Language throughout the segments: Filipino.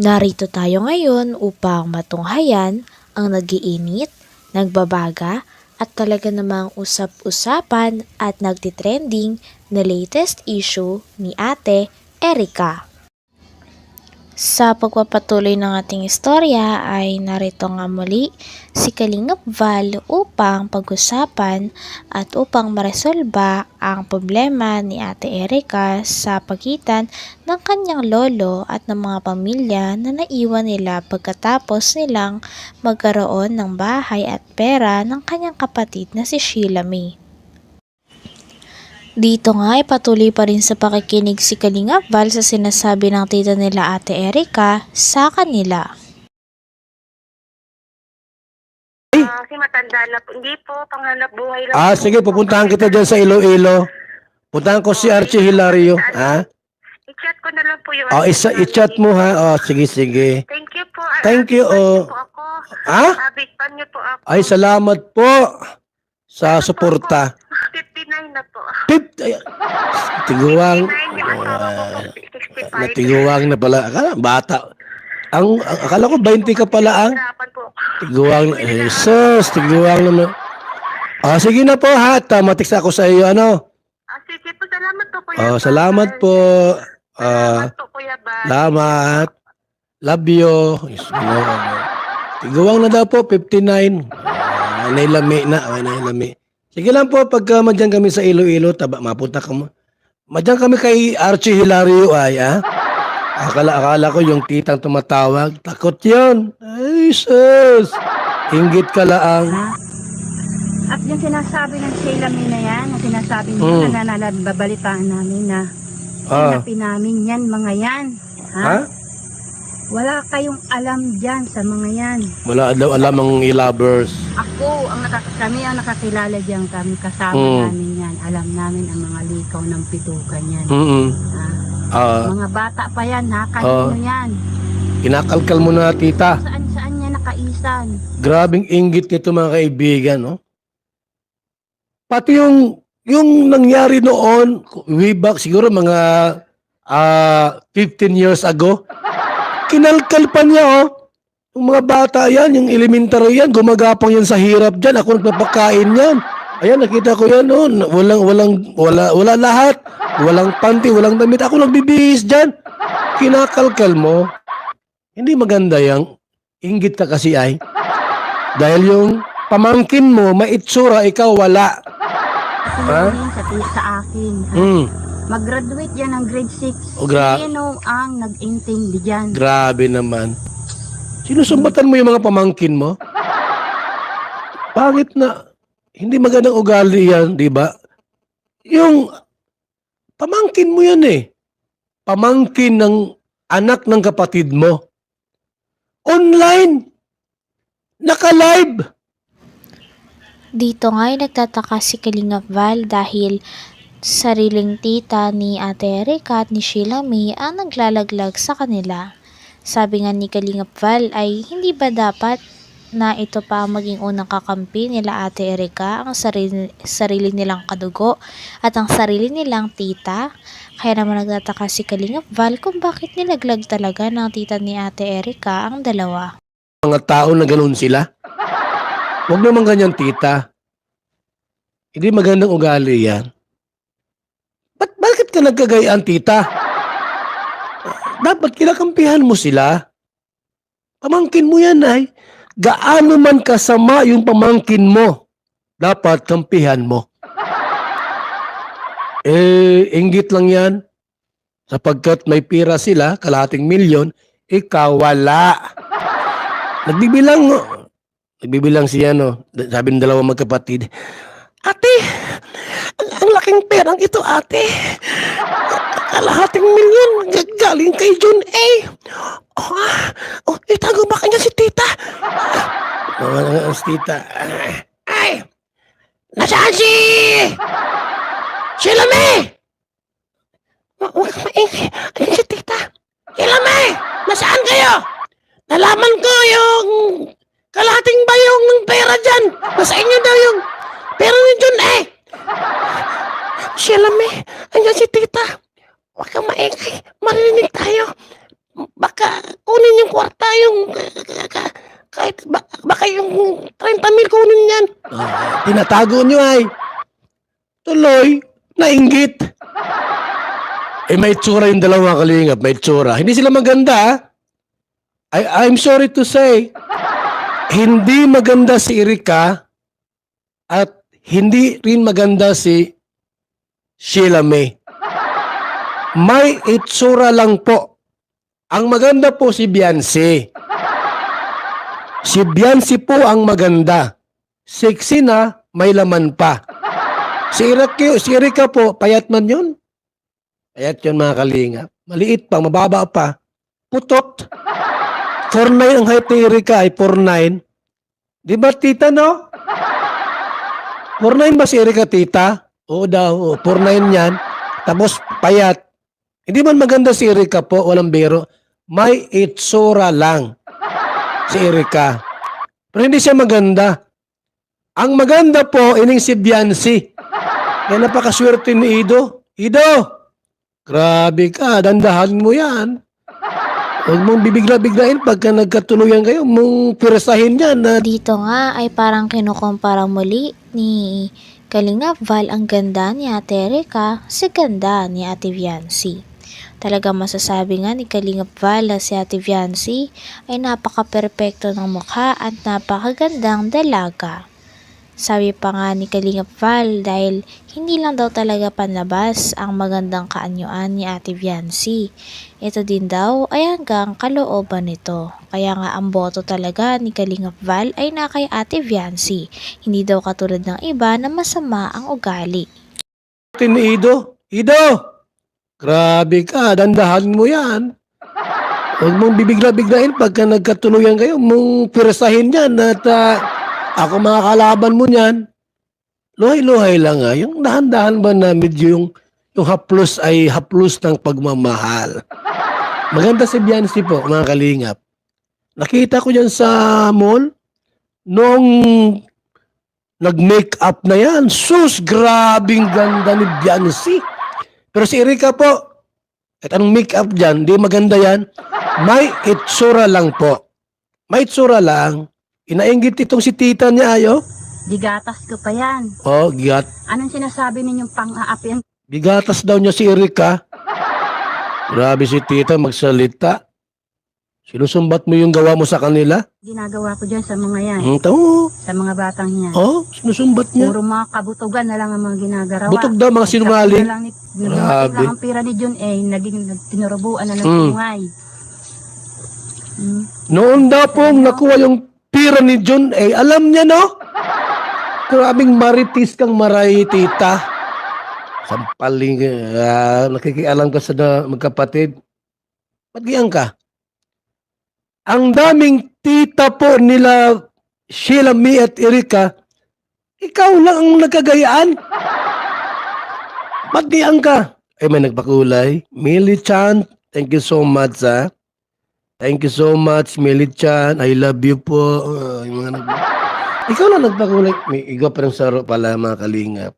Narito tayo ngayon upang matunghayan ang nagiinit, nagbabaga at talaga namang usap-usapan at nagtitrending na latest issue ni Ate Erika. Sa pagpapatuloy ng ating istorya ay narito nga muli si Kalingap Val upang pag-usapan at upang maresolba ang problema ni Ate Erika sa pagitan ng kanyang lolo at ng mga pamilya na naiwan nila pagkatapos nilang magkaroon ng bahay at pera ng kanyang kapatid na si Sheila May. Dito nga ay patuloy pa rin sa pakikinig si Kalingap Val sa sinasabi ng tita nila Ate Erika sa kanila. Kasi matanda na po. Hindi po, panghanap buhay lang po. Sige, pupuntahan kita dyan sa Iloilo. Puntahan ko si Archie Hilario. I-chat ko na lang po yung I-chat mo ha. Sige. Thank you po. Thank you. Niyo po ako. Big fan niyo po ako. Ay, salamat po sa suporta. 59 na po. Tiguang. 59, yung asawa ko po, 65. Natiguang na pala. Bata. Akala ko 20 ka pala ang. Hirapan po. Tiguang. Jesus, tiguang naman. Sige na po ha. Matix ako sa iyo. Sige po, salamat po Kuya Bal. Salamat po. Salamat po Kuya Bal. Salamat. Love you. Tiguang na daw po, 59. Nailami na. Nailami. Sige lang po, pagka madyan kami sa Iloilo, mapunta ka mo. Madyan kami kay Archie Hilario Akala ko yung titang tumatawag. Takot yun. Ay, sus. Inggit ka lang. At yung sinasabi ng Sheila May na yan, na sinasabi mo na babalitaan namin na hinapin namin yan, mga yan. Wala kayong alam dyan sa mga yan. Wala daw alam ang lovers. Ako, kami ang nakakilala dyan, kami kasama namin yan. Alam namin ang mga likaw ng pitukan yan. Mga bata pa yan, kanino yan. Kinakalkal mo na, tita. Saan niya nakaisan. Grabing inggit nito mga kaibigan, no? Pati yung nangyari noon, way back siguro mga 15 years ago, kinalkal pa niya, Yung mga bata yan, yung elementary yan, gumagapang yan sa hirap dyan. Ako nagpapakain yan. Ayan, nakita ko yan, wala lahat. Walang panty, walang damit. Ako nagbibihis dyan. Kinakalkal mo. Hindi maganda yang inggit ka kasi ay. Dahil yung pamangkin mo, maitsura, ikaw wala. Sa akin. Mag-graduate yan ng grade 6. Sino ang nag-intindi dyan? Grabe naman. Sinusumbatan mo yung mga pamangkin mo? Bakit na? Hindi magandang ugali yan, di ba? Yung pamangkin mo yan Pamangkin ng anak ng kapatid mo. Online. Naka-live. Dito nga ay nagtataka si Kalingap Val dahil sariling tita ni Ate Erika at ni Sheila May ang naglalaglag sa kanila. Sabi nga ni Kalingap Val ay hindi ba dapat na ito pa maging unang kakampi nila Ate Erika, ang sarili nilang kadugo at ang sarili nilang tita? Kaya naman nagtataka si Kalingap Val kung bakit nilaglag talaga ng tita ni Ate Erika ang dalawa. Mga tao na ganoon sila. Huwag naman ganyan, tita. Hindi magandang ugali yan. Bakit ka nagkagayaan, tita? Dapat kinakampihan mo sila. Pamangkin mo yan, ay. Gaano man kasama yung pamangkin mo, dapat kampihan mo. Inggit lang yan. Sapagkat may pira sila, kalahating milyon, ikaw wala. Nagbibilang siya, sabi ng dalawang magkapatid, Ate, ang laking perang ito, ate. Kalahating milyon galing kay John A. Itago ba kanya si tita? Si tita. Ay! Nasaan si Sheila May? Huwag kang maingay. Ayun si tita. Sheila May! Nasaan kayo? Nalaman ko yung kalahating bayong ng pera dyan. Nasa inyo daw yung pera ni John A. Sheila May, andyan si tita. Huwag kang maingay. Marinig tayo. baka kunin yung kwarta, yung kahit baka yung 30,000 kunin yan. Tinatago nyo ay. Tuloy, nainggit. May itsura yung dalawa kalingap, may itsura. Hindi sila maganda. I'm sorry to say, hindi maganda si Erika at hindi rin maganda si Sheila May. May itsura lang po. Ang maganda po si Beyonce. Si Beyonce po ang maganda. Sexy na, may laman pa. Si Erika po, payat man yun. Payat yun mga kalingap. Maliit pa, mababa pa. Putot. 4'9" ang height ni Erika ay 4'9". Di ba tita no? 4'9" ba si Erika tita? Oo daw, 4'9" yan. Tapos payat. Hindi man maganda si Erika po, walang biro. May itsura lang si Erika. Pero hindi siya maganda. Ang maganda po, ining si Beyonce. Kaya napakaswerte ni Ido. Ido! Grabe ka, dandahan mo yan. Huwag mong bibigla-biglain pagka nagkatuluyan kayo, mong pirasahin yan. Dito nga ay parang kinukumpara muli ni Kalingap Val ang ganda ni Ate Erika sa ganda ni Ate Beyonce. Talagang masasabi nga ni Kalingap Val na si Ate Beyonce ay napaka-perpekto ng mukha at napakagandang dalaga. Sabi pa nga ni Kalingap Val dahil hindi lang daw talaga panlabas ang magandang kaanyuan ni Ate Beyonce. Ito din daw ay hanggang kalooban nito. Kaya nga ang boto talaga ni Kalingap Val ay na kay Ate Beyonce. Hindi daw katulad ng iba na masama ang ugali. Ni Ido, Ido! Grabe ka, dandahan mo yan. Huwag mong bibigla-biglain pagka nagkatuluyan kayo, mong pirasahin yan at ako mga kalaban mo niyan. Luhay-luhay lang nga. Yung dahan-dahan ba na medyo yung haplos ay haplos ng pagmamahal. Maganda si Beyonce po, mga kalingap. Nakita ko dyan sa mall, noong nag-make-up na yan. Sus, grabing ganda ni Beyonce. Pero si Erika po, at anong make-up dyan, di maganda yan. May itsura lang po. May itsura lang. Inainggit itong si tita niya ayo. Digatas ko pa yan. Oh, Anong sinasabi ninyong pang-aapi? bigatas daw niya si Erika. Grabe si tita magsalita. Sinusumbat mo yung gawa mo sa kanila? Ginagawa ko dyan sa mga yan. Tao. Sa mga batang yan. Oh, sinusumbat niya. Puro mga kabutugan na lang ang mga ginagarawa. Butog daw mga sinungaling. Grabe. Ang pira ni John naging tinurubuan na ng tungay. Noon daw pong nakuha yung pira ni John alam niya no? Grabing maritis kang maray, tita. Sampaling, nakikialam ka sa magkapatid. Magiyang ka. Ang daming tita po nila Sheila May at Erika, ikaw lang ang nagkagayaan. Magiyang ka. May nagpakulay. Millie Chan, thank you so much ha. Thank you so much, Millie Chan. I love you po. Yung mga ikaw lang nagpakulay. May iga pa rin saro pala mga kalingap.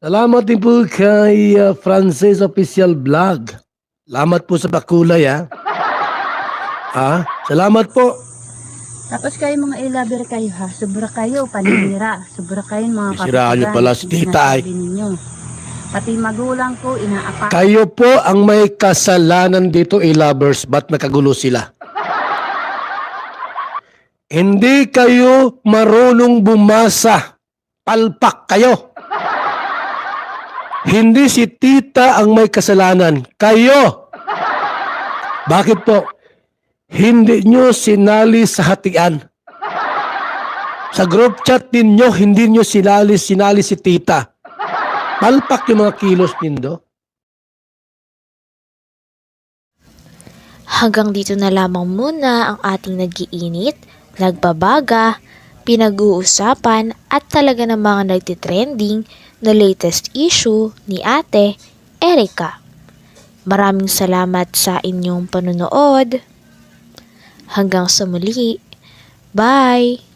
Salamat din po kay Francis Official Vlog. Salamat po sa pakulay ha. Salamat po. Tapos kayo mga ilaber kayo ha. Sobra kayo, panira. Sobra kayo mga kapitbahay. Siraan niyo pala si tita ay. Pati magulang ko, inaapa. Kayo po ang may kasalanan dito, lovers. Ba't nakagulo sila? Hindi kayo marunong bumasa. Palpak kayo. Hindi si tita ang may kasalanan. Kayo. Bakit po? Hindi nyo sinali sa hatian. Sa group chat ninyo, hindi nyo sinali si tita. Palpak yung mga kilos nindo. Hanggang dito na lamang muna ang ating nag-iinit, nagbabaga, pinag-uusapan at talaga namang nagtitrending na latest issue ni Ate Erika. Maraming salamat sa inyong panunood. Hanggang sa muli. Bye!